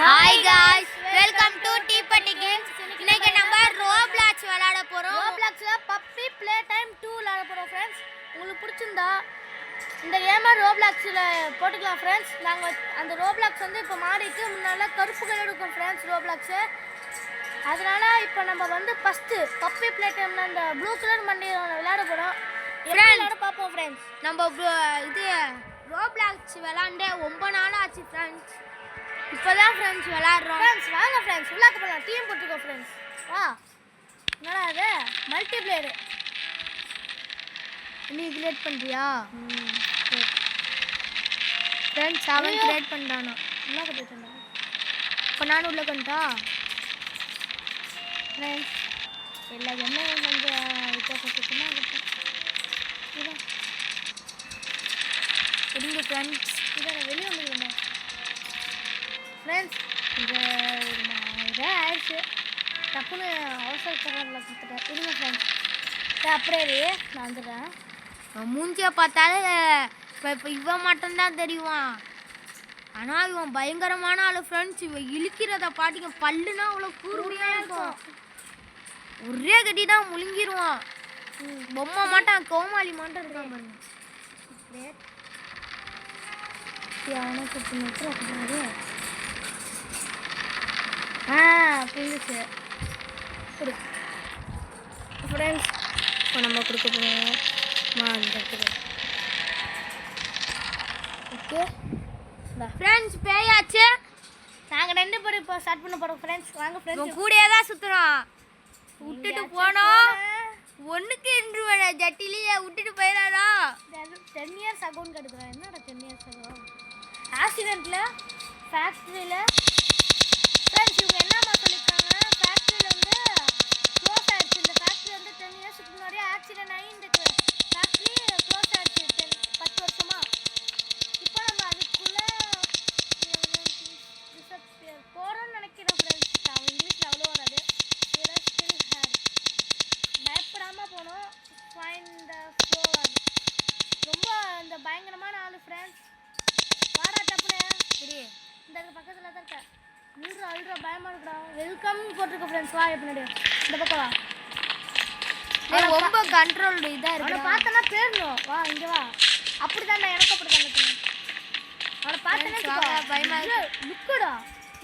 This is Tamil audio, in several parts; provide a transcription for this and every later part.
Hi guys, welcome to Teapatti Games. இன்னைக்கு நம்ம Roblox விளையாட போறோம். Robloxல Puppy Playtime 2 விளையாட போறோம் फ्रेंड्स. உங்களுக்கு பிடிச்சிருந்தா இந்த கேமை Robloxல போட்டுக்கலாம் फ्रेंड्स. நாங்க அந்த Roblox வந்து இப்ப மாறிட்டு முன்னால கருப்பு கலர் இருக்கும் फ्रेंड्स Roblox. அதனால இப்போ நம்ம வந்து ஃபர்ஸ்ட் Puppy Playtime அந்த ப்ளூ கலர் மண்டையில விளையாட போறோம். விளையாட பாப்போம் फ्रेंड्स. நம்ம இது Roblox விளையாண்டே ரொம்ப நாள் ஆச்சு फ्रेंड्स. இப்போதான் फ्रेंड्स விளையாடுறோம். फ्रेंड्स வாங்க फ्रेंड्स உள்ளாக்க போலாம். டீம் போட்டுக்கோ फ्रेंड्स. வா. என்னடா இது? Multi player. நீ கிரியேட் பண்றியா? फ्रेंड्स அவன் கிரியேட் பண்றானோ. உள்ளாக்க போய்ட்டா. இப்போ நான் உள்ள கண்டா. फ्रेंड्स எல்லா என்ன கொஞ்சம் வித்தியாசமா இருக்கு. இருங்க फ्रेंड्स. இத வெளிய வந்துறேன். फ्रेंड्स இத ஆயிடுச்சு. டப்புன்னு அவசர கரண்ட்ல கொடுத்துட்டேன். இருங்க फ्रेंड्स. அப்படியே நான் வந்துறேன். மூஞ்சியை பார்த்தாலே இப்போ இவன் மட்டும்தான் தெரியுவான். ஆனால் இவன் பயங்கரமான ஆளு ஃப்ரெண்ட்ஸ். இவன் இழுக்கிறத பாட்டிங்க பல்லுனா அவ்வளோ கூர்மையாக இருக்கும். ஒரே கட்டி தான் முழுங்கிடுவான். பொம்மை மாட்டான் கோமாளி மாட்டம் இருக்கான் பாருங்க. அவனுக்கு புரிஞ்சுச்சு. கொடு ஃப்ரெண்ட்ஸ். இப்போ நம்ம கொடுக்க போகிறோம் ஓகே ஃப்ரெண்ட்ஸ் பேயாச்சு. நாங்கள் 2 பேரும் இப்போ ஸ்டார்ட் பண்ண போகிறோம் ஃப்ரெண்ட்ஸ். வாங்க ஃப்ரெண்ட்ஸ். கூடயே தான் சுற்றுறோம். விட்டுட்டு போனோம். ஒன்றுக்கு என்று ஜட்டிலேயே விட்டுட்டு போயிடாரா. 10 இயர்ஸ் அகௌண்ட் எடுக்கிறேன். என்னடா 10 இயர்ஸ் அகௌண்ட்? ஆக்சிடென்ட்ல ஃபேக்ட்ரியில் ஃப்ரெண்ட்ஸ் இவங்க என்னம்மா சொல்லியிருக்காங்க, ஃபேக்ட்ரியில் வந்து க்ளோஸ் ஆகிடுச்சு. இந்த ஃபேக்ட்ரி வந்து 10 இயர்ஸ்க்கு முன்னாடியே ஆக்சிடென்ட் ஆகி இந்த ஃபேக்ட்ரி க்ளோஸ் ஆகிடுச்சு 10 வருஷமா. இப்போ நம்ம அதுக்குள்ளே போகிறோம்னு நினைக்கிறோம் ஃப்ரெண்ட்ஸ். அவன் இங்கிலீஷில் அவ்வளோ வராது. பயப்படாமல் போனோம். Find the flower. ரொம்ப இந்த பயங்கரமான ஆளு ஃப்ரெண்ட்ஸ். வாடா டப்புனே. சரி இந்த பக்கத்தில் தான் இருக்க. அழுற பயமாக இருக்குடா. வெல்கம் போட்டிருக்க ஃப்ரெண்ட்ஸ். வா எப்படி இந்த பக்கம் வா. ரொம்ப கண்ட்ரோல்டு இதாக அவனை இருக்கு. பார்த்தனா பேரணும். வா இங்கே வா. அப்படி தான் எனக்கு அப்படி தான். அவனை பார்த்தனா பயமா லுக்குடா.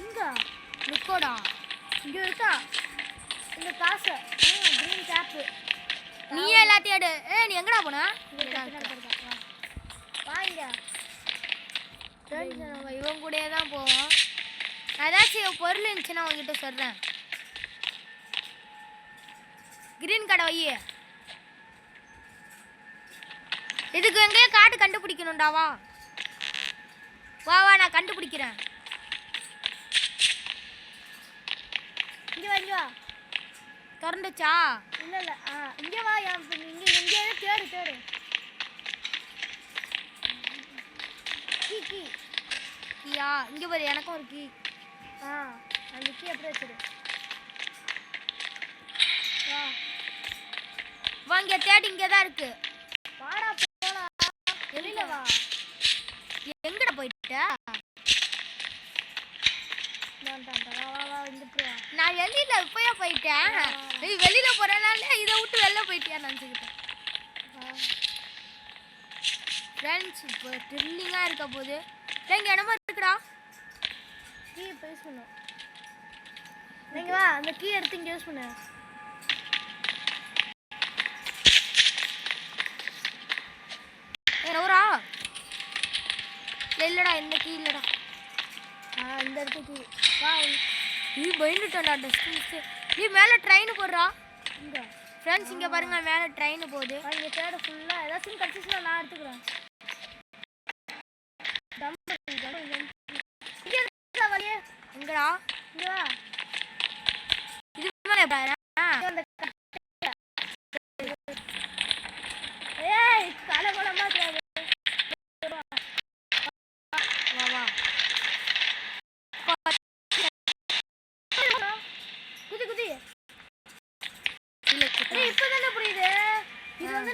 இங்கே லுக்கோடா இங்கே இருக்கா. இந்த காசு க்ரீன் கேப்பு. நீ எல்லாத்தையும் எடு. நீ எங்கடா போனா? வாங்க நம்ம இவன் கூடயே தான் போவோம். ஏதாச்சும் பொருள் இருந்துச்சுன்னா அவங்ககிட்ட சொல்கிறேன். கிரீன் கடை வை. இதுக்கு எங்கேயோ காட்டு கண்டுபிடிக்கணும்டா. வா வா வா நான் கண்டுபிடிக்கிறேன். இங்கே வா இங்கே வா. திறந்துச்சா? இல்லை இல்லை இங்கே வா. இங்கே தேடு. கீ கீயா? இங்கே பாரு எனக்கும் ஒரு கீ. அந்த கீ எப்படி வச்சிரு. வா வா இங்கே தேடி. இங்கே தான் இருக்கு. வாடா போலாம். வெளியில வா. எங்கடா போயிட்ட? வா இங்கிட்டு வா. நான் வெளியில இப்போயே போயிட்டேன். நீ வெளியில போறனால இதை விட்டு வெளில போயிட்டியா நினச்சிக்கிட்டேன். ஃப்ரெண்ட்ஸ் இப்போ த்ரில்லிங்காக இருக்க போது. எங்கள் இடமா இருக்குடா. கீ யூஸ் பண்ணு. நீங்கள் வா அந்த கீ எடுத்து இங்கே யூஸ் பண்ணு. எவரா? இல்லைடா இந்த கீ இல்லைடா. இந்த இடத்து கீ. வா நீ பயந்துட்டா டஸ்ட். நீ மேலே ட்ரெயின் போடுறா. இங்கே ஃப்ரெண்ட்ஸ் இங்கே பாருங்க மேலே ட்ரெயின் போகுது. இங்கே தேட ஃபுல்லாக ஏதாச்சும் கிடச்சிச்சுன்னா நான் எடுத்துக்கிறேன். எங்கடா? இங்கே வா. இது மேலே பாரு. ஏய் தலை குளமா தேவை. வா வா குதி. இல்லை இப்போ தானே புரியுது. இது வந்து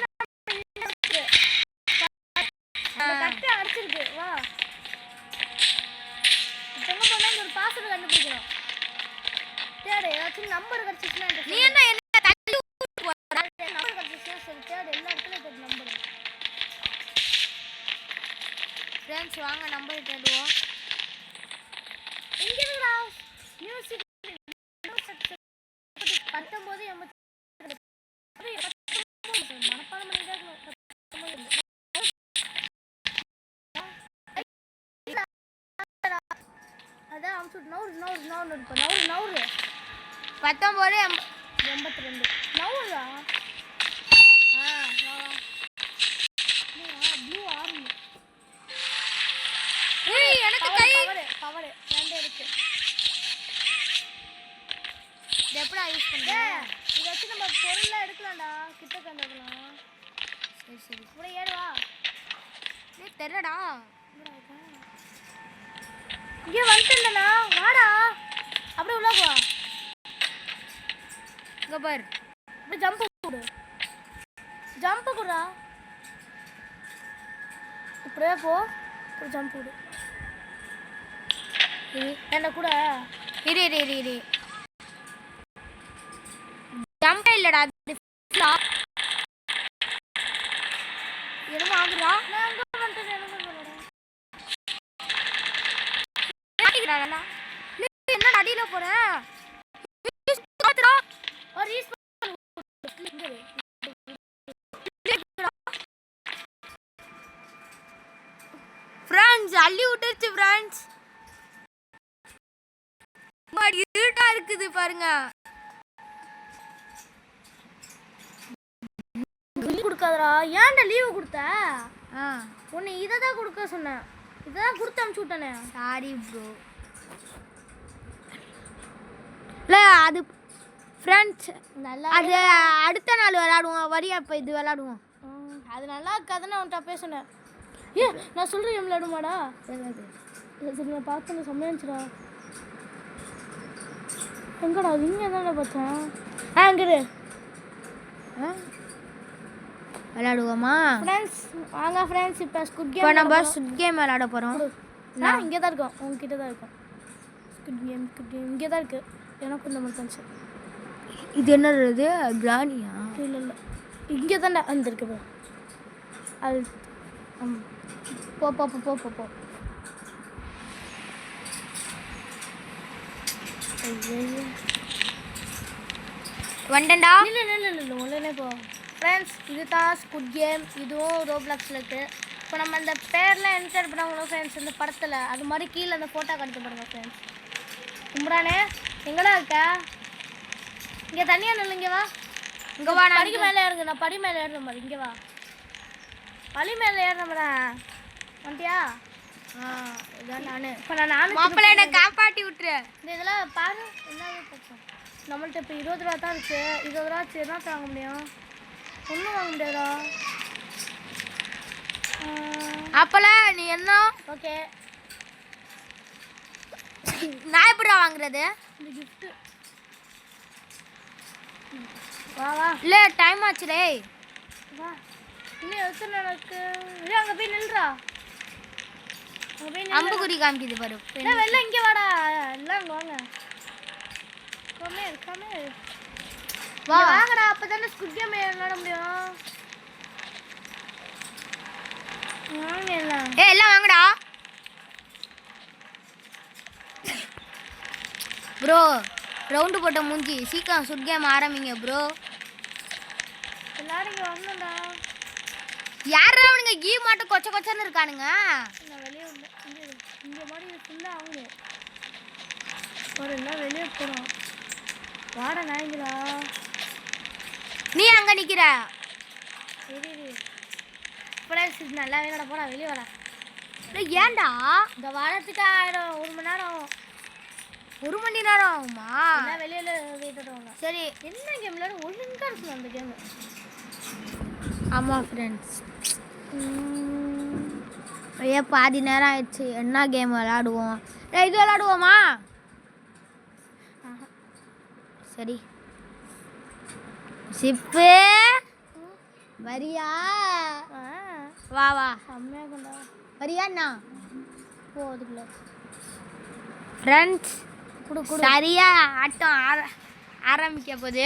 கட்டு அடிச்சிருக்கு. வா இப்போ போனால் ஒரு பாஸ்வேர்டு தேடு ஏதாச்சும் நம்பர் கிடைச்சிச்சுன்னா நீ என்ன தள்ளி நம்பர் கிடைச்சிச்சுன்னா சரி தேடு எல்லா இடத்துலையும் தேடு நம்பர். ஃப்ரெண்ட்ஸ் வாங்க நம்பர் தேடுவோம். இங்க இருக்குடா மியூசிக் 19 மனப்பாடம் பண்ணிட்டே இருக்கணும். அதான் அமுச்சு நவுறு நவுறு நவுறு இருப்ப நவுறு நவுறு 19 82 நவுறா. Blue army. ஏய் எனக்கு கை பவர் ரெண்டு இருக்கு. இது எப்படி யூஸ் பண்ற? இத வச்சு நம்ம பொருள்லாம் எடுக்கலாம்டா. கிட்ட கண்டதலாம். சரி சரி இப்படி ஏறுவா. நீ தெரியடா. இங்க வந்துட்டேனா? வாடா. அப்படியே உள்ள போ. இங்க பாரு. அப்படியே ஜம்ப் போடு. ஜம்ப் குடுடா. இப்படியே போ. ஒரு ஜம்ப் போடு. என்ன கூட இரு ஜம்ப் இல்லடா. என்னமா ஆகுறா? நான் அங்க வந்துட்டேன். என்ன மாட்டிக்கிறானடா. நீ என்ன அடியில போற? ஒரு ரீஸ் ஃப்ரெண்ட்ஸ் அள்ளி விட்டுருச்சு ஃப்ரெண்ட்ஸ். இருட்டா இருக்குது பாருங்க. லீவ் கொடுக்காதடா. ஏன்டா லீவ் கொடுத்த? உன்னை இதை தான் கொடுக்க சொன்னேன். இதை தான் கொடுத்து அனுப்பிச்சு விட்டானே. Sorry bro. இல்லை அது ஃப்ரெண்ட்ஸ் நல்லா அது அடுத்த நாள் விளாடுவோம். வரியா இப்போ இது விளாடுவோம். அது நல்லா இருக்காதுன்னு அவன்கிட்ட பேசினேன். ஏ நான் சொல்கிறேன் என் விளையாடுமாடா. சரி நான் பார்த்தேன் சமையச்சுடா. எங்கடா அது இங்கே தானே பார்த்தேன். அங்கிரு விளாடுவோமா ஃப்ரெண்ட்ஸ்? வாங்க ஃப்ரெண்ட்ஸ் இப்போ ஸ்குட் இப்போ கேம் நம்ம ஸ்குட் கேம் விளாட போகிறோம். நான் இங்கே தான் இருக்கோம். உங்ககிட்ட தான் இருக்கோம். ஸ்குட் கேம் இங்கே தான் இருக்குது. எனக்கு இந்த மாதிரி தான். இது என்னது? கிரானியா? இல்லை இங்கே தான்டா வந்துருக்கு. போ அது போ போ போ போ போ. வண்டண்டா. இல்லை உடனே போ ஃப்ரெண்ட்ஸ். இது தான் ஸ்குட் கேம். இதுவும் ரோப்ளாக்ஸில் இருக்குது. இப்போ நம்ம அந்த பேர்லாம் என்டர் பண்ணவங்களோ ஃப்ரெண்ட்ஸ் இந்த படத்தில் அது மாதிரி கீழே அந்த ஃபோட்டோ கடுத்து பாருங்க ஃப்ரெண்ட்ஸ். கும்பிடானே எங்கடா இருக்க? இங்கே தனியாக நில்லு. இங்கே வா. இங்கே வா. படிக்கு மேலே ஏறுங்க. நான் படி மேலே ஏறுற மாதிரி. இங்கே வா. பழி மேலே ஏறுற மாதிரி வந்துட்டியா? இதான் நான். இப்போ நானும் மாப்பிள்ளை என்னை காப்பாற்றி விட்டுரு. இந்த இதெல்லாம் பாரு. என்னவே பார்த்தோம் நம்மள்ட்ட இப்போ 20 ரூபா தான் இருக்குது. 20 ரூபா வச்சு என்ன வாங்க முடியும்? ஒன்றும் வாங்க முடியாதா? அப்பல நீ என்ன? ஓகே நான் எப்படா வாங்குறது? இந்த கிஃப்ட்டு. வா வா. இல்லை டைம் ஆச்சுடே. வா இன்னும் எத்தனை எனக்கு இல்லை. அங்கே போய் நில்றா. அங்கே போய் அம்புக்குறி காமிக்குது பாரு. என்ன வெளில இங்கே வாடா. எல்லாம் இங்கே வாங்க. கமே வா வாங்கடா. அப்போ தானே ஸ்குட் கேம் விளாட முடியும். வாங்க எல்லாம். எல்லாம் வாங்கடா ப்ரோ. ரவுண்டு போட்ட மூஞ்சி. சீக்கிரம் ஸ்குட் கேம் ஆரம்பிங்க ப்ரோ. எல்லாரும் இங்கே வரணும்டா. யாரா அவனுங்க கீ மாட்டு கொச்ச கொச்சன்னு இருக்கானுங்க. நான் வெளியே உள்ள இங்கே மாதிரி ஃபுல்லாக ஆகுது. ஒரு எல்லாம் வெளியே போகிறோம். வாடா நாய்ங்களா. நீ அங்கே நிற்கிற. சரி ஃப்ரெண்ட்ஸ் இது நல்லாவே நட. போடா வெளியே வாடா. ஏன்டா இந்த வாரத்துக்கு ஆயிடும். 1 மணி நேரம். 1 மணி நேரம் ஆகுமா? எல்லாம் வெளியில் போயிட்டுருவாங்க. சரி என்ன கேம் விளையாட ஒழுங்காக இருக்கணும் அந்த கேமு. ஆமாம் ஃப்ரெண்ட்ஸ். ஐயா பாதி நேரம் ஆயிடுச்சு. என்ன கேம் விளாடுவோம்? இது விளாடுவோமா? சரி சிப்பு வரியா? வா வா. செம்மையாக கொண்டா. வரியா அண்ணா? போதுக்குள்ள ஃப்ரெண்ட்ஸ் குடு குடு. சரியா ஆட்டம் ஆரம்பிக்க போகுது.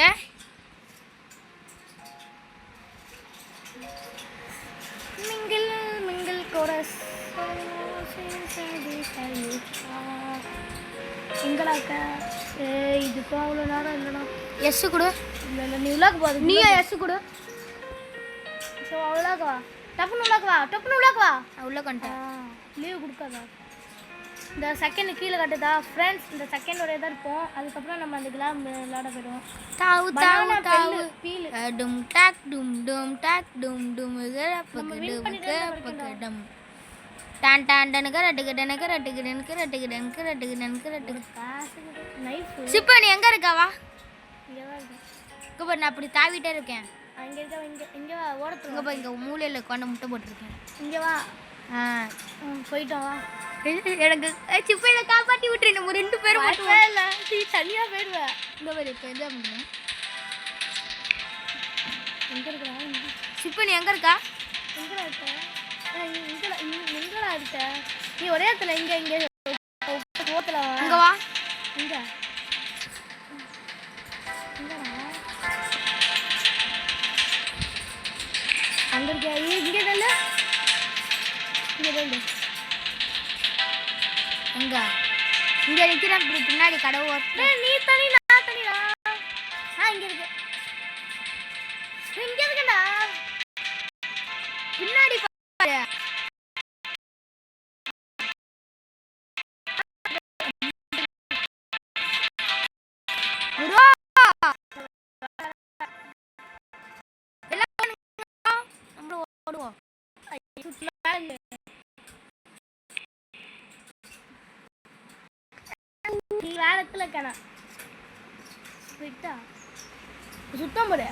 மிங்கிள் மிங்கிள் கோரஸ் எங்கடாக்க இதுக்கும் அவ்வளோ நேரம் இல்லைண்ணா. எஸ் கொடு. இல்லை இல்லை நீ உள்ளாக்கு போகுது. நீயா எஸ் கொடு. ஸோ அவ்வளோக்கு வா. டப்புன்னு உள்ளாக்கு வா. டப்புன்னு உள்ளாக்கு வா. உள்ள கொண்டேன். லீவ் கொடுக்காதா? இந்த செகண்ட் கீழே கட்டுதா ஃப்ரெண்ட்ஸ். இந்த செகண்டோட தான் இருப்போம். அதுக்கப்புறம் நம்ம அந்த கிளாம் விளையாட போயிடுவோம். தாவு தாவு தாவு பீல் டும் டாக் டும் டும் டாக் டும் டும் பக்கடம் டான் டான் டனக ரட்டுக டனக ரட்டுக டனக ரட்டுக டனக ரட்டுக டனக ரட்டுக. காசு நைஃப் சிப்பா நீ எங்க இருக்கவா? இங்கே தான் இருக்கு. இங்க பாரு நான் அப்படி தாவிட்டே இருக்கேன். அங்கே இருக்க இங்கே இங்கே வா. ஓரத்துக்கு இங்க பாரு இங்க மூலையில கொண்டு முட்டை போட்டுருக்கேன். இங்கே வா. போயிட்டோம் வா. எனக்கு சிப்பையில காப்பாத்தி விட்டுரு. நம்ம 2 பேரும் மட்டும் இல்லை நீ தனியாக போயிடுவேன். இங்க பாரு இப்போ என்ன பண்ணுங்க. எங்கே இருக்கிறா? சிப்பா நீ எங்க இருக்கா? எங்கடா இருக்க? எங்கடா இருக்க? நீ ஒரே இடத்துல இங்கே இங்கே ஓத்துல இங்க வா. இங்கே எங்கடா அங்கே இருக்க? இங்கே இல்லை இங்கே இல்லை. எங்க இங்க நிக்கிறேன். இப்படி பின்னாடி கடவு ஓட்டு. நீ தனி நான் தனிடா. இங்கே இருக்கு. இங்கே இருக்குடா. பின்னாடி பாரு. ப்ரோ எல்லாம் நம்ம ஓடுவோம். நீ வேலத்துல இருக்கா? சுத்தம் போடு.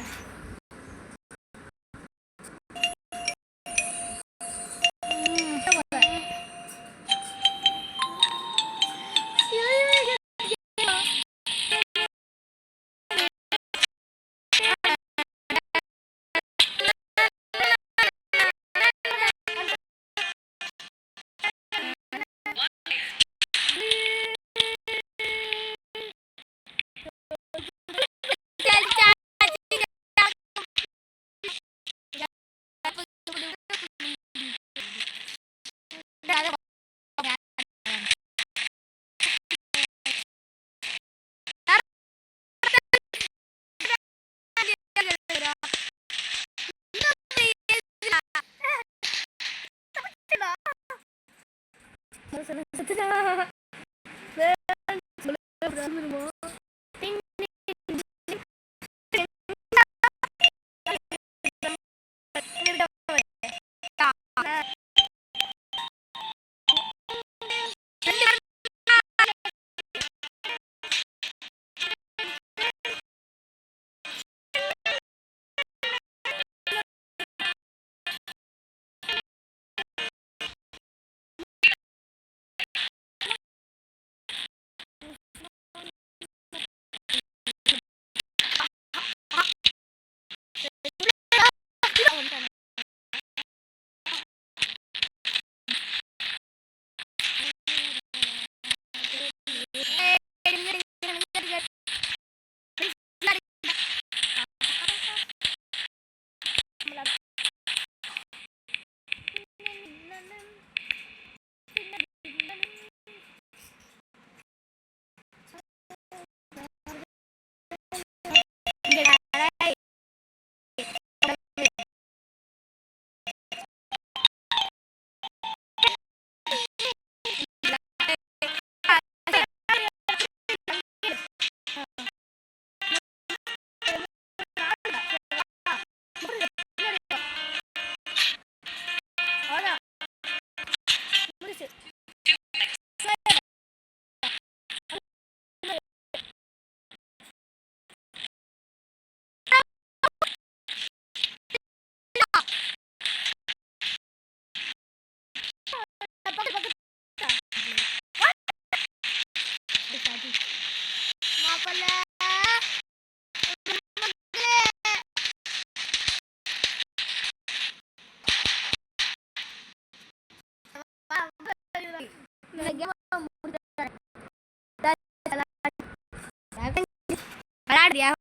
விளையாடுறியா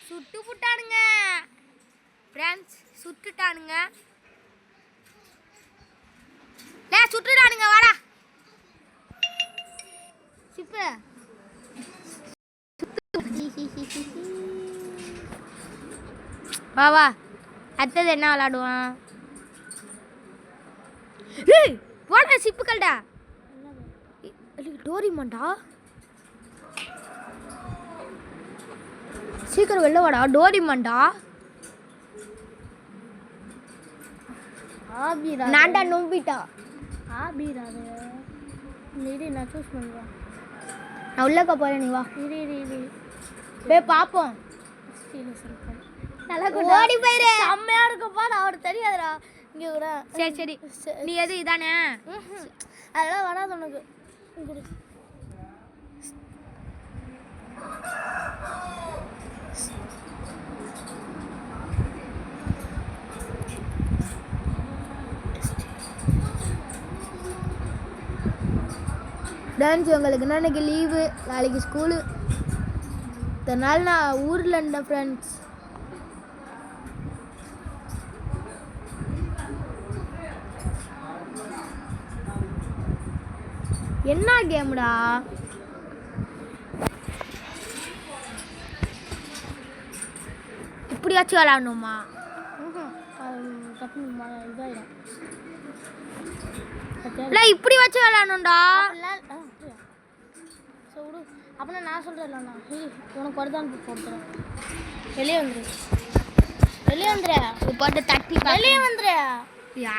சுட்டு புட்டானுங்க ஃப்ரெண்ட்ஸ், சுட்டுட்டானுங்க. சுட்டுட்டானுங்க, வாடா சிப்பு. வா வா, அடுத்தது என்ன விளாடுவான்? வாடா சிப்புக்கள்டா. டோரிமான்டா, சீக்கிரம் வெளில வாடா. டோரிமான்டா, நான்டா நம்பிட்டா. ஆபிராது இரு, நான் சூஸ் பண்ணுறேன். நான் உள்ளக்க போகிறேன், நீ வா. இரு போய் பார்ப்போம். நல்லா ஓடி போயிரு. செம்மையா இருக்குப்பா, நான் அவருக்கு தெரியாதுடா. இங்கே கூட சரி நீ எது இதானே? அதெல்லாம் வராது உனக்கு. டான்ஸ் உங்களுக்கு இன்னைக்கு லீவு, நாளைக்கு ஸ்கூலு. இதனால் நான் ஊரில் இருந்தேன் ஃப்ரெண்ட்ஸ். என்ன கேம்டா? இப்படியாச்சும் விளாடணுமா? இதாயிடும். இல்லை, இப்படி வச்சு விளாடணும்டா. அப்படின்னா நான் சொல்கிறேன், உனக்கு வருதான்னு போட்டுறேன். வெளியே வந்துடு, போட்டு தட்டி வெளியே வந்துடு.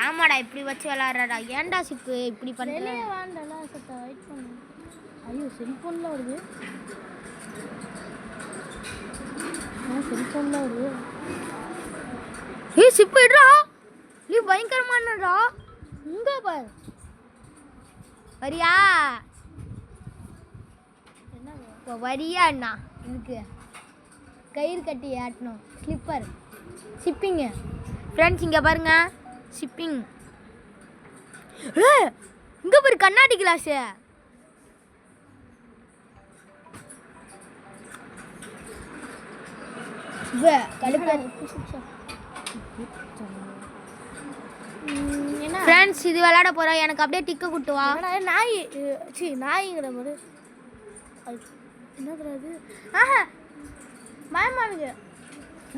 ஆமாடா, இப்படி வச்சு விளாட்றடா. ஏன்டா சிப்பு இப்படி பண்ண? வெளியே வேண்டாம், வெயிட் பண்ணு. ஐயோ, செல்ஃபோனில் வருது. செல்ஃபோனில் வருது. சிப்பு இடுறா, நீ பயங்கரமானடா. இங்கே பாரு, வரியா? வரியா அண்ணா? எனக்கு கயிறு கட்டி ஆட்டணும். Slipper shipping friends. இங்கே பாருங்க, ஷிப்பிங். இங்கே பாரு, கண்ணாடி கிளாஸு. ஃப்ரெண்ட்ஸ், இது விளையாட போகிறோம். எனக்கு அப்படியே டிக்க கூட்டு வா. நாய்ங்கிற போது என்ன தெரியாது. ஆஹா, பயமானுங்க.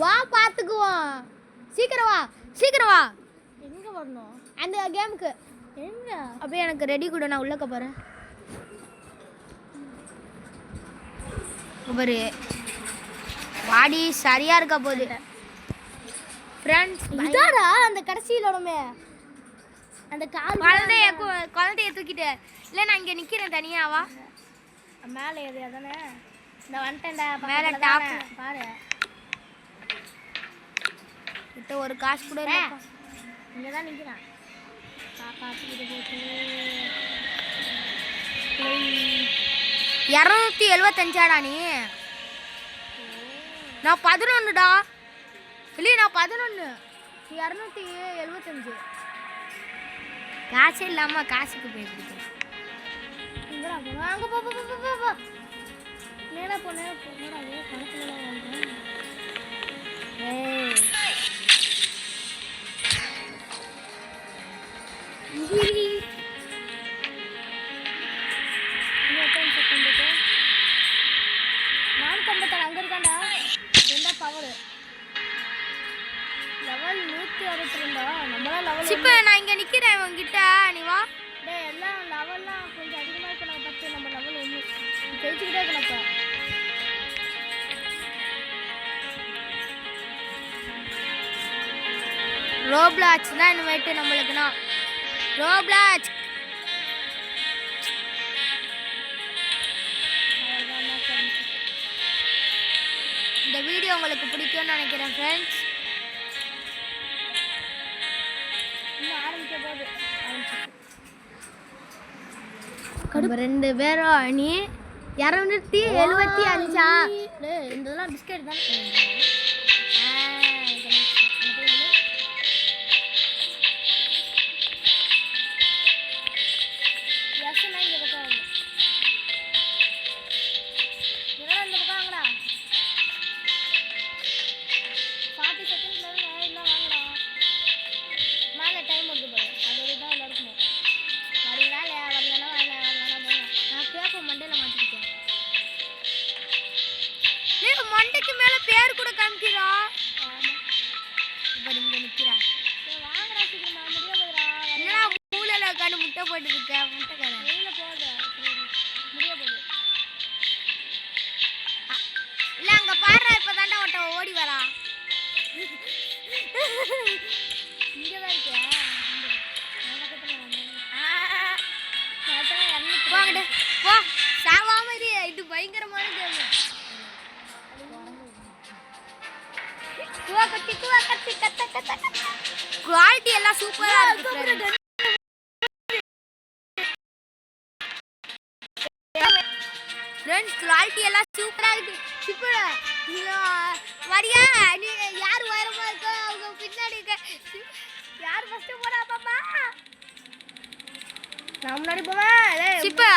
வா, பார்த்துக்குவோம். சீக்கிரம் வா. எங்கே வரணும்? அந்த கேமுக்கு. எங்கே? அப்படியே எனக்கு ரெடி கூட, நான் உள்ளக்க போகிறேன். ஒரு வாடி சரியா இருக்க போகுது ஃப்ரெண்ட்ஸ். இதாடா அந்த கடைசியில் உடமே அந்த குழந்தைய தூக்கிட்டு. இல்லை, நான் இங்கே நிற்கிறேன் தனியாவா. மேலே ஏரியா தானே? இந்த வந்துட்டேன்டா. மேலே டாப் பாரு. நம்மகிட்ட ஒரு காசு கூட இல்லைப்பா. இங்கே தான் நிற்கிறான். காசு இது போட்டு 275 நீ? நான் 11டா. இல்லையே நான் 11. 275. காசே இல்லாம காசுக்கு போயிட்டு இங்கடா போனா அங்கே போ போ போ போ போ நேரா போ நேரா போ நேரா கணக்குலாம் வாங்குறேன். அங்கே இருக்காண்டா. ரெண்டா பவர் லெவல் 162. நம்மளாம் லெவல் இப்போ நான் இங்கே நிற்கிறேன் உங்ககிட்ட, நீ வா. டேய் எல்லாம் லெவல்லாம் கொஞ்சம் அதிகமாக இருக்கு. நம்ம 10, நம்ம லெவல் 1 ஜெயிச்சுக்கிட்டே இருக்கணும்ப்பா. ரோப்ளாக்ஸ் தான் இனிமேட்டு நம்மளுக்குன்னா. ரோப்ளாக்ஸ் இந்த வீடியோ உங்களுக்கு பிடிக்கும்னு நினைக்கிறேன் ஃப்ரெண்ட்ஸ். இன்னும் ஆரம்பிக்க போகுது. நம்ம 2 பேரும் அணி 275. டேய் இதெல்லாம் பிஸ்கெட் தான். மண்டைக்கு மேல பேர் கூட காமிக்கிறா. இப்ப இங்க நிக்கிறா. வாங்கடா சீக்கிரமா முடிய போகுதுடா. என்னடா மூலைல உட்காந்து முட்டை போட்டு இருக்க? முட்டைக்கார வெளியில போகுது. முடிய போகுது. இல்ல அங்க பாருடா, இப்பதான்டா ஒட்ட ஓடி வரா. இங்கதான் இருக்கியா? போங்கடா போ, சாவாம இரு. இது பயங்கரமான கேம். குவாலிட்டி எல்லாம் சூப்பரா இருக்கு ஃப்ரெண்ட்ஸ். குவாலிட்டி எல்லாம் சூப்பரா இருக்கு. சூப்பரா வரியா? நீ யார் உயரமா இருக்கோ அவங்க பின்னாடி இருக்க. யார் ஃபர்ஸ்ட் போறா பாப்பா? நான் முன்னாடி போவேன். சிப்பா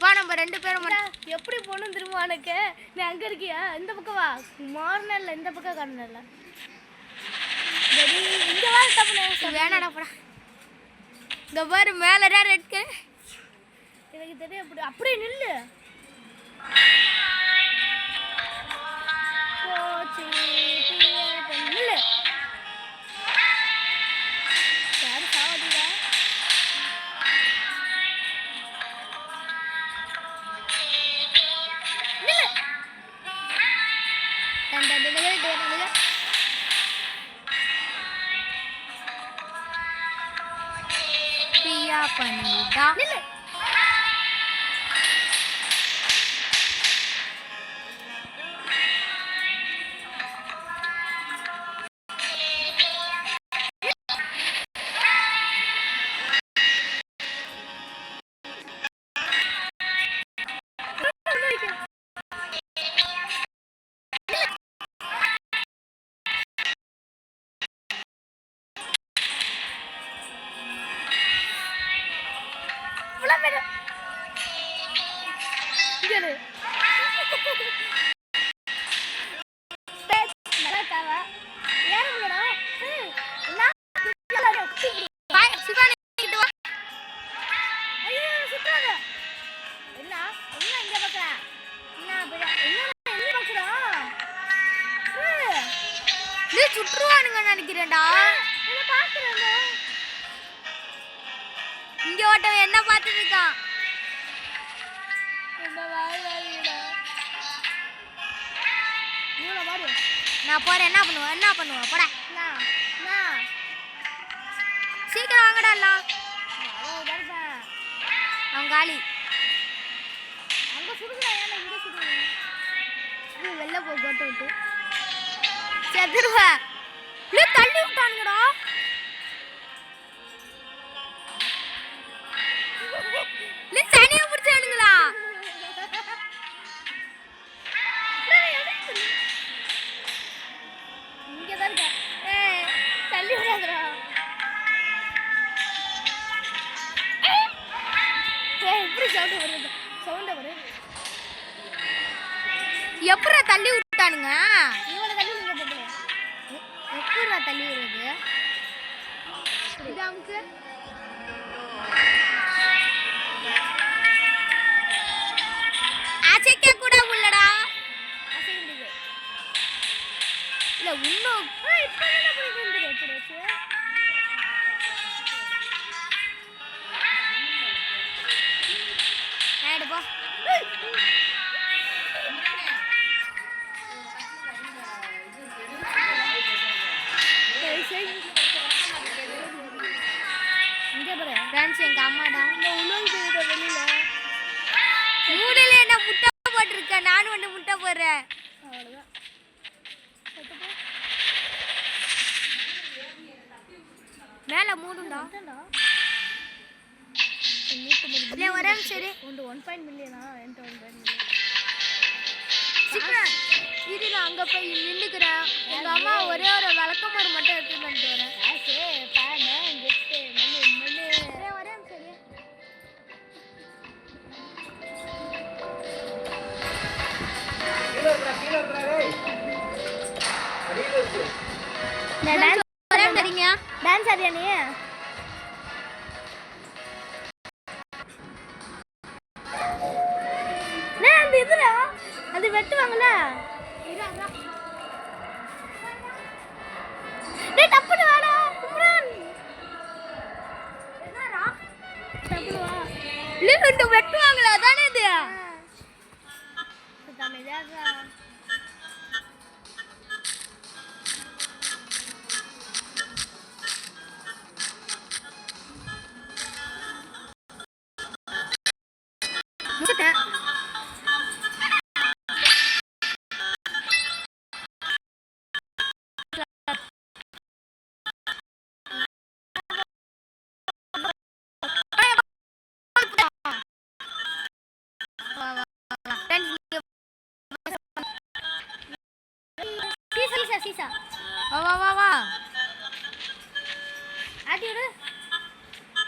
வா, நம்ம 2 பேரும் எப்படி போகணும் திரும்ப உனக்கு? நீ அங்கே இருக்கியா? இந்த பக்கம் வா. மாறினல இந்த பக்கம் காணல. இங்கே வா. தப்பு வேணாடா போடா. இந்த பாரு மேலடா ரெட்க்கு. எனக்கு தெரியும். அப்படியே நில்லு. போச்சு நில்லு. யாரு சாவதியா? பிரியா பண்ணிடா. சுற்றுவானுங்க நினைக்கிறேன்டா. இங்க ஓட்டவன் என்ன பார்த்துட்டு இருக்கான்? நான் போறேன். என்ன பண்ணுவேன் போட. சீக்கிரம் வாங்கடா எல்லாம். அவன் காலி. வெளில போ, கோட்டை விட்டு செத்துருவா. இல்ல தள்ளி விட்டானுங்கடா. இல்ல சனிய புடிச்சானுங்களா? இங்க தான் இருக்க. ஏய் தள்ளி விடாதடா. ஏய் இப்படி சவுண்ட் வருது. சவுண்ட் வருது. எப்பறா தள்ளி விட்டானுங்க? இவனை தள்ளி விடுங்க பொம்பளை. எப்பறா தள்ளி விடுறது? இது அமுக்கு. அசைக்க கூட உள்ளடா. அசைக்க முடியுது. இல்ல இன்னும் இப்போ என்ன பண்ணிட்டு எப்படி வச்சு? ஆயிடு போ. இங்கே பாரு. ஃப்ரெண்ட்ஸ் எங்க அம்மாடா. இந்த உணவு செய்கிற வெளியில மூடையில என்ன முட்டை போட்டிருக்கேன். நானும் வந்து முட்டை போடுறேன். அவ்வளோதான். மேல மூடுண்டா. இல்ல ஒரே சரி. 1 மில்லியனா? என்கிட்ட 1 மில்லியன். சிக்கன் இது நான் அங்க போய் நின்னுக்கிறேன். எங்க அம்மா ஒரே ஒரு விளக்கமாறு மட்டும் எடுத்துட்டு வந்துட்டு வரேன். ஆசே பானை கெட்டு மண்ணு மண்ணு. ஒரே சரி. டான்ஸ் ஆடியா நீ? அந்த இதுல அது வெட்டுவாங்கல்ல. டேய் டப்புனு வாடா கும்ரான். என்னடா? டப்புனு வா. இல்ல வெட்டுவாங்களா தானே இது? தமிழாகா. முடிச்சிட்டேன். சீசா வா வா வா வா. ஆடி விடு.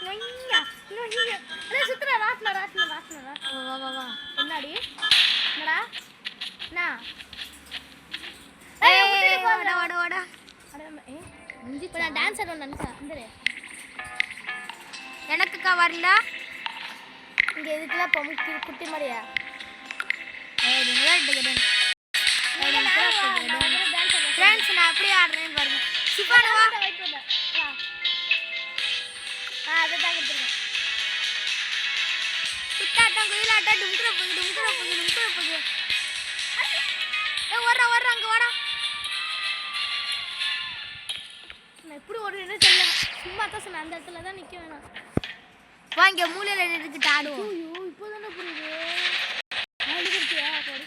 நொய்யா நொய்யா. அட சுத்துற ராட்ல ராட்ல ராட்ல ராட்ல. வா வா வா. என்னடி? என்னடா? என்ன? ஏய் முட்டி போடா வாடா வாடா. அட ஏய் முஞ்சி நான் டான்ஸ் ஆடுறேன் நினைச்சா. இந்தரே. எனக்குக்கா வரல. இங்க எதுக்குல பொம்மை குட்டி மாதிரியா? ஏய் நீங்க எடுத்துக்கிறேன். ஃப்ரெண்ட்ஸ் நான் அப்படியே ஆடுறேன்னு பாருங்க. சிப்பானு வா. வெயிட் பண்ணு. வா. அத தான் கொடுத்துறேன். குத்தாட்டம் குயிலாட்டம் டும்குற போகு டும்குற போகு டும்குற போகு. ஏய் வர்றா அங்க வாடா. நான் எப்படி ஓடுறேன்னு தெரியல. சும்மா தான் சொன்ன அந்த இடத்துல தான் நிக்க வேணாம். வா இங்க மூலையில நின்னுட்டு ஆடுவோம். ஐயோ இப்போதானே புரியுது. நான் எடுத்துட்டியா போடு.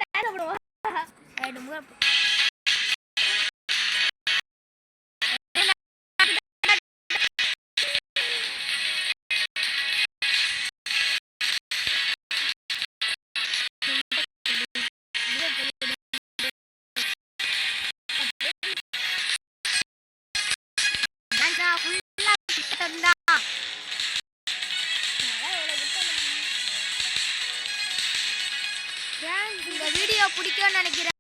டான்ஸ் ஆடுவா. ஏய் டும்குற போ. இந்த வீடியோ பிடிக்கும்னு நினைக்கிறேன்.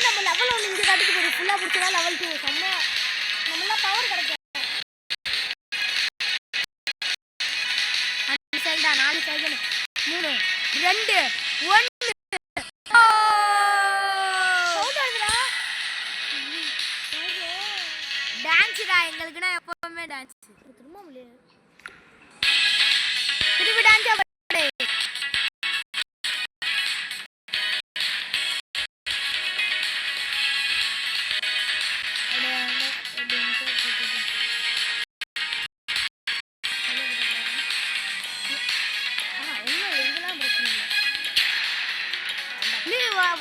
நம்ம லெவல் 1 இங்க காட்டுக்கு போய் ஃபுல்லா புடிச்சா லெவல் 2 செம்ம. நம்மள பவர் கிடைக்கும். 5 செகண்ட் 4 செகண்ட் 3 2 1. டான்ஸ்டா எங்களுக்குனா எப்பவுமே டான்ஸ். திரும்ப முடியல. திருப்பி டான்ஸ் ஆடு.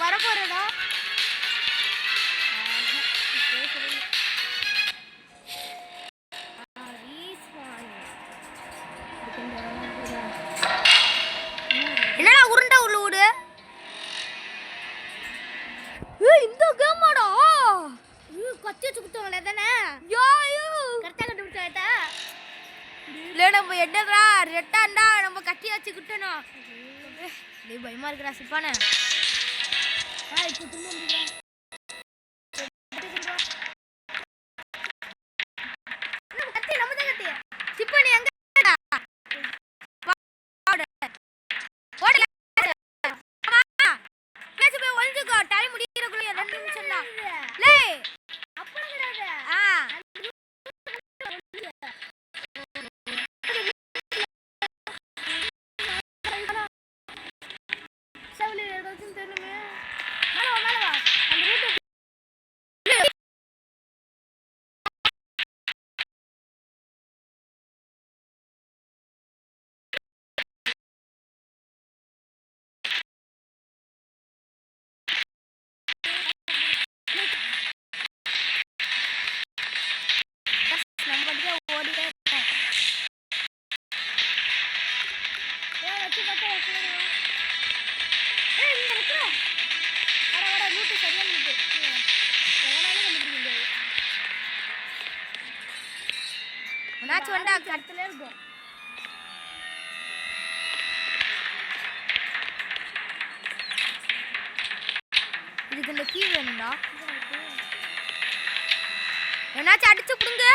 வரப்போறடா. என்னடா உருண்டை உள்ள விடு. இந்த கேமாடா கத்தி வச்சு குத்துவாங்களே தானே கரெக்டாக கண்டுபிடிச்சா இல்லை நம்ம என்னடா ரெட்டாண்டா நம்ம கட்டி வச்சு குட்டணும். நீ பயமா இருக்கிறா சிப்பானே. இப்போ தும்மா கத்தி நம்ம தான் கத்தி சிப்பானி எங்க ஒழிஞ்சுக்கோ. டைம் முடிக்கிறக்குள்ள 2 நிமிஷம் தான். உனாச்சு வந்தா கட்டல இருக்கும். இதுக்கு இந்த கீ வேணும்டா. என்னாச்சும் அடிச்சு புடுங்க.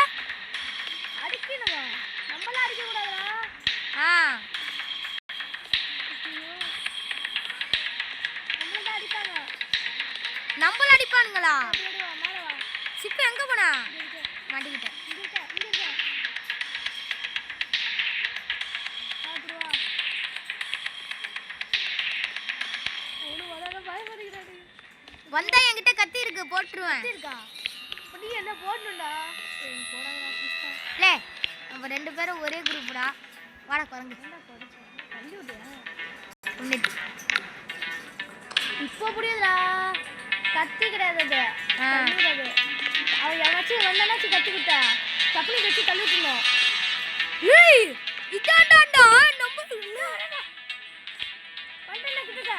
அடிக்கணுமா? நம்மள அடிக்க கூடாதா? நம்மள அடிப்பாங்க. நம்மள அடிப்பானுங்களா? சிப்பு எங்க போனா? மாட்டிக்கிட்டேன். வந்தா என்கிட்ட கத்தி இருக்கு, போட்டுருவேன். நீ என்ன போடணும்டா? லே நம்ம 2 பேரும் ஒரே குரூப்டா. வாடா குரங்கு. இப்போ புரியுதுடா. கத்தி கிடையாது அது. அவன் எவனாச்சும் வந்தானாச்சும் கத்தி கொடுத்தா சப்பனி வச்சு தள்ளிட்டுனோம். ஏய் இதாண்டாடா நம்ம இல்ல வந்தல கிட்டக்க.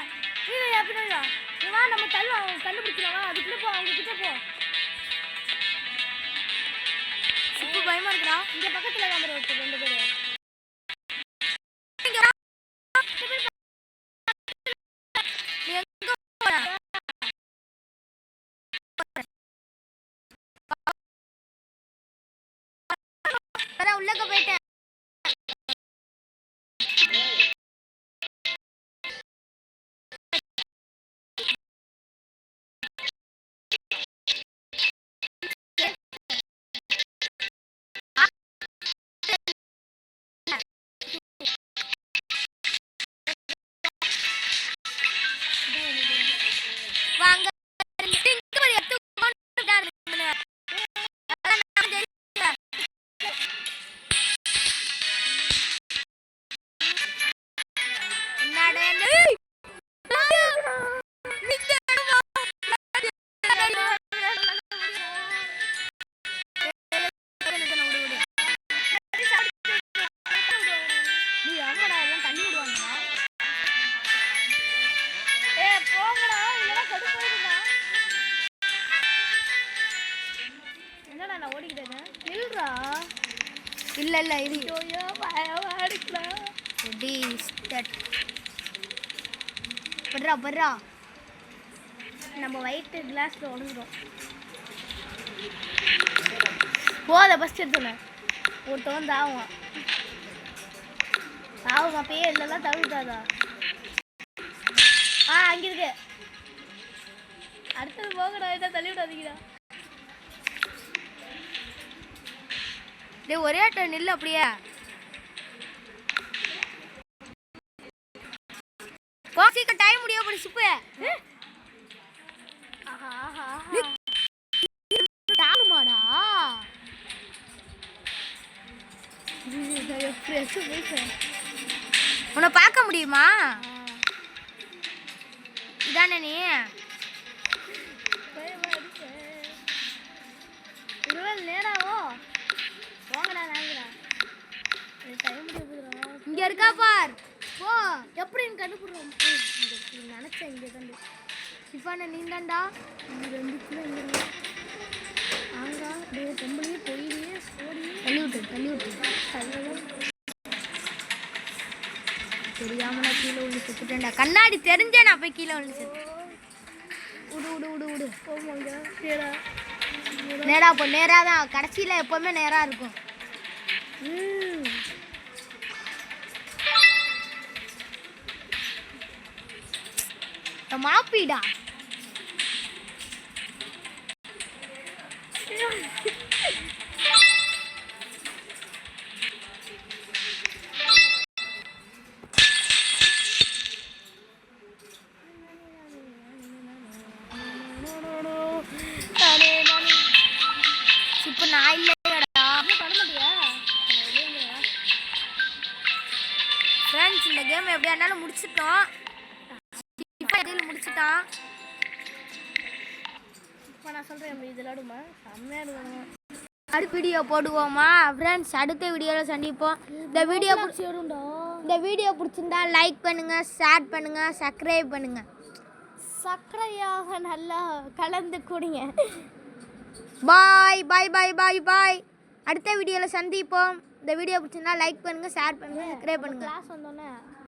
ஏய் அப்படிடா. நீ வா நம்ம தள்ளுவோம், கண்டுபிடிக்கலாம். அதுக்குள்ள போ, அவங்க கிட்ட போ. சிப்பு பயமா இருக்குடா. இங்க பக்கத்துல கேமரா இருக்கு 2 பேர். உள்ளக்க போயிட்டேன். வாங்க இல்ல இல்ல இது பர்றா பர்றா. நம்ம வயிற்று கிளாஸ்ல உடஞ்சிடும். போத ஃபஸ்ட் எடுத்துனேன். ஒருத்தவன் தாவும் அப்பயே இல்லைலாம் தவிர்த்தாதா. அங்க இருக்கு. அடுத்தது போகடா. இதை தள்ளி விடாதீங்கடா. டேய் ஒரே ஆட்ட நில்லு அப்படியே. போசிக்க டைம் முடிய போடி சிப்பு. ஆஹா ஆஹா டாலுமாடா. உன்னை பார்க்க முடியுமா? இதானே நீ ஒருவேளை நேராவோ வாங்கடா வாங்கடா டைம் முடியுதுடா இங்க இருக்கா பார் போ எப்படின்னு கண்டுபிடுறோம் நினைச்சேன் இங்கே தான் சிஃபான நீந்தாண்டா இது ரெண்டுக்குள்ள இங்கே ஆங்கா டே பொம்பளையே பொய்யே ஓடி தள்ளி விட்டு தெரியாம நான் கீழே விழுந்து செத்துட்டேன்டா கண்ணாடி தெரிஞ்சே நான் போய் கீழே விழுந்து செத்து விடு போமாங்க நேரா நேரா போ நேரா தான் கடைசியில் எப்போவுமே நேராக இருக்கும் மாப்பிடா இப்போ நான் இல்லையடா ஃப்ரெண்ட்ஸ் இந்த கேம் எப்படியா இருந்தாலும் முடிச்சிட்டோம் முடிச்சிட்டான் இப்போ நான் சொல்கிறேன் இது விளாடுமா செம்மையாக இருக்கணும் அடுத்த வீடியோ போடுவோமா ஃப்ரெண்ட்ஸ் அடுத்த வீடியோவில் சந்திப்போம் இந்த வீடியோ பிடிச்சிருந்தா லைக் பண்ணுங்கள் ஷேர் பண்ணுங்கள் சப்ஸ்கிரைப் பண்ணுங்கள் சர்க்கரையாக நல்லா கலந்து குடிங்க பாய் பாய் பாய் பாய் பாய் அடுத்த வீடியோவில் சந்திப்போம் இந்த வீடியோ பிடிச்சிருந்தா லைக் பண்ணுங்கள் ஷேர் பண்ணுங்கள் சப்ஸ்கிரைப் பண்ணுங்கள் கிளாஸ் வந்தோன்னே